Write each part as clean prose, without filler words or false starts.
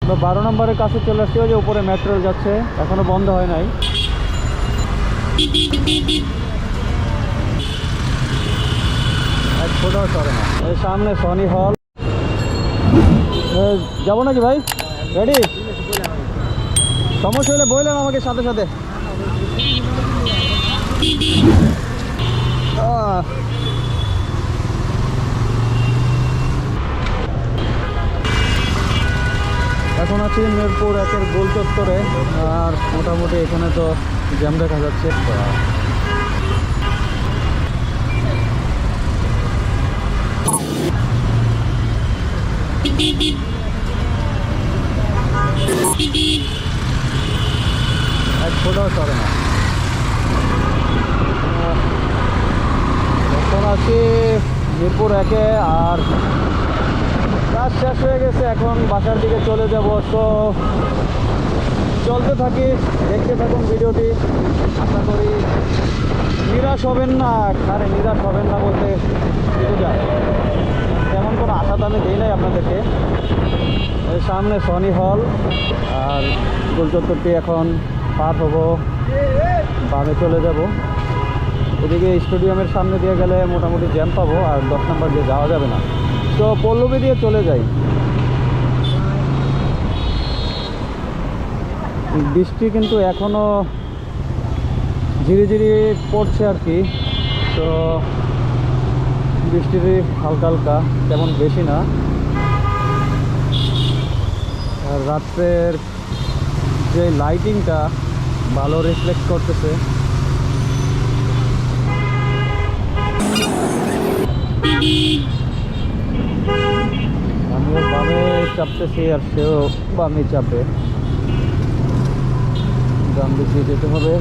তো 12 নম্বরের কাছে চলে আসছি। ওই যে উপরে মেট্রো যাচ্ছে, এখনো বন্ধ হয় নাই। এক ফোটাও সরে না। এই সামনে সনি হল। যাবো নাকি ভাই? রেডি? সমস্যা হলে বললেন আমাকে সাথে সাথে। এখন আছি মিরপুর 1-এর গোল চত্বরে। আর মোটামুটি এখানে তো জ্যাম দেখা যাচ্ছে। এক ফোটাও চলে না। এখন আছি মিরপুর 1-এ। আর কাজ শেষ হয়ে গেছে, এখন বাসার দিকে চলে যাব। তো চলতে থাকি, দেখতে থাকুন ভিডিওটি। আশা করি নিরাশ হবেন না। আরে নিরাশ হবেন না বলতে কিছু যায়, তেমন কোনো আশা তো আমি দিই নাই আপনাদেরকে। সামনে সনি হল আর গোল চত্বরটি এখন পার হব, বামে চলে যাব। এদিকে স্টেডিয়ামের সামনে দিয়ে গেলে মোটামুটি জ্যাম পাবো, আর 10 নম্বর দিয়ে যাওয়া যাবে না। তো পল্লবী দিয়ে চলে যাই। বৃষ্টি কিন্তু এখনও ঝিরিঝিরি পড়ছে আর কি। তো বৃষ্টির হালকা হালকা, তেমন বেশি না। আর রাত্রের যে লাইটিংটা ভালো রিফ্লেক্ট করতেছে। আমিও বামে চাপতেছি আর সেও বামে চাপে। ডান দিকে যেতে হবে।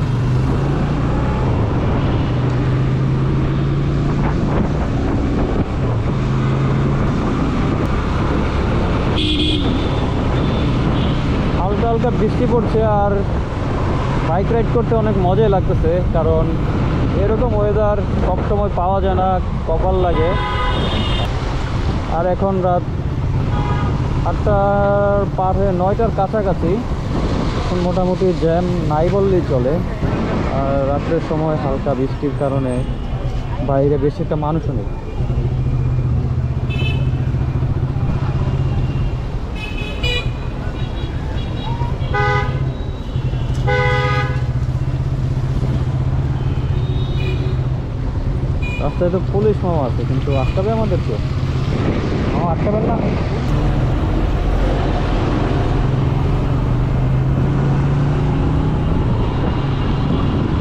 হালকা হালকা বৃষ্টি পড়ছে আর বাইক রাইড করতে অনেক মজাই লাগতেছে, কারণ এরকম ওয়েদার সবসময় পাওয়া যায় না, কপাল লাগে। আর এখন রাত 8টার পার হয়ে 9টার কাছাকাছি। এখন মোটামুটি জ্যাম নাই বললেই চলে। আর রাত্রের সময় হালকা বৃষ্টির কারণে বাইরে বেশি একটা মানুষও নেই। রাস্তায় তো পুলিশ মামা আছে, কিন্তু আটকাবে আমাদেরকে? মামা আটকাবেন না?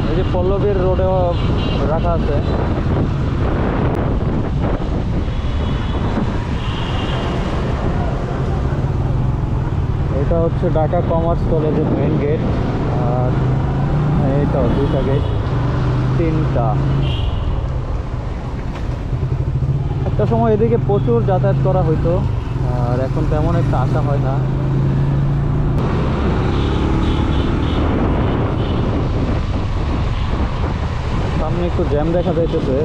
এই যে পল্লবীর রোডেও রাখা আছে। এটা হচ্ছে ঢাকা কমার্স কলেজের মেন গেট। আর এইটাও 2টা গেট, 3টা। একটা সময় এদিকে প্রচুর যাতায়াত করা হইতো, আর এখন তেমন একটা আসা হয় না। সামনে একটু জ্যাম দেখা যাইতেছে।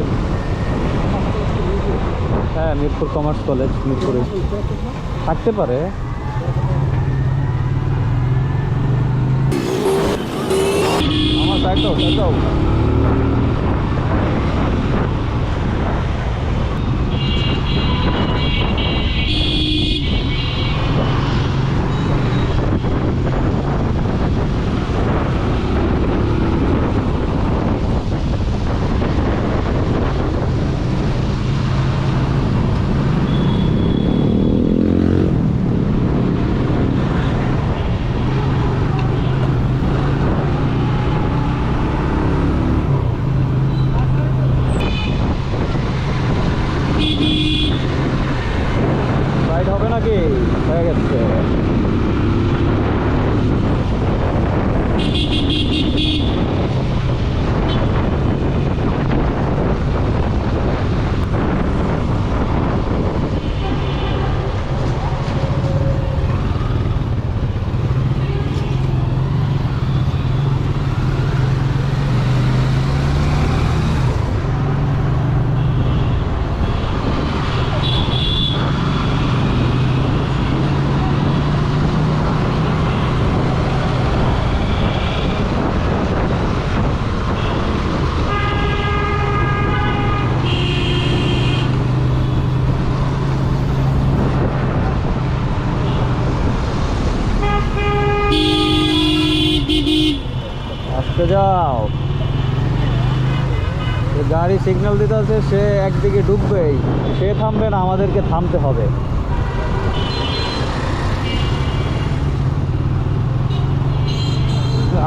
হ্যাঁ, মিরপুর কমার্স কলেজ মিরপুরে থাকতে পারে। আমার সাইড দাও। উঠে যাও। যে গাড়ি সিগন্যাল দিতে আছে সে একদিকে ডুববেই, সে থামবে না, আমাদেরকে থামতে হবে।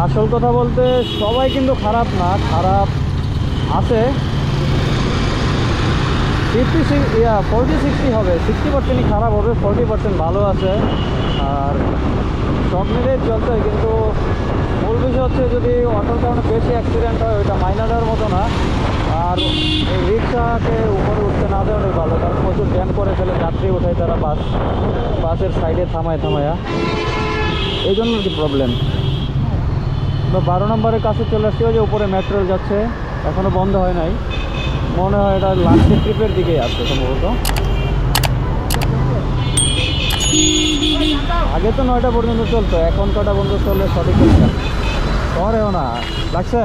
আসল কথা বলতে সবাই কিন্তু খারাপ না, খারাপ আছে 40-60 হবে, 60%ই খারাপ হবে, 40% ভালো আছে। আর সব মিলিয়ে চলতে হয়, কিন্তু মূল বিষয় হচ্ছে যদি অটোর কারণে বেশি অ্যাক্সিডেন্ট হয় ওইটা মাইনারের মতো না। আর এই রিক্সাকে উপরে উঠতে না দেওয়াই ভালো, কারণ প্রচুর জ্যাম করে ফেলে, যাত্রী ওঠায় তারা বাসের সাইডে থামায়া, এই জন্য কি প্রবলেম। 12 নম্বরের কাছে চলে আসছে, ওই যে উপরে মেট্রো যাচ্ছে, এখনও বন্ধ হয় নাই, মনে হয় এটা লাস্টের ট্রিপের দিকেই আসছে সম্ভবত। আগে তো 9টা পর্যন্ত চলতো, এখন কটা পর্যন্ত চললে সঠিক পরেও না লাগছে।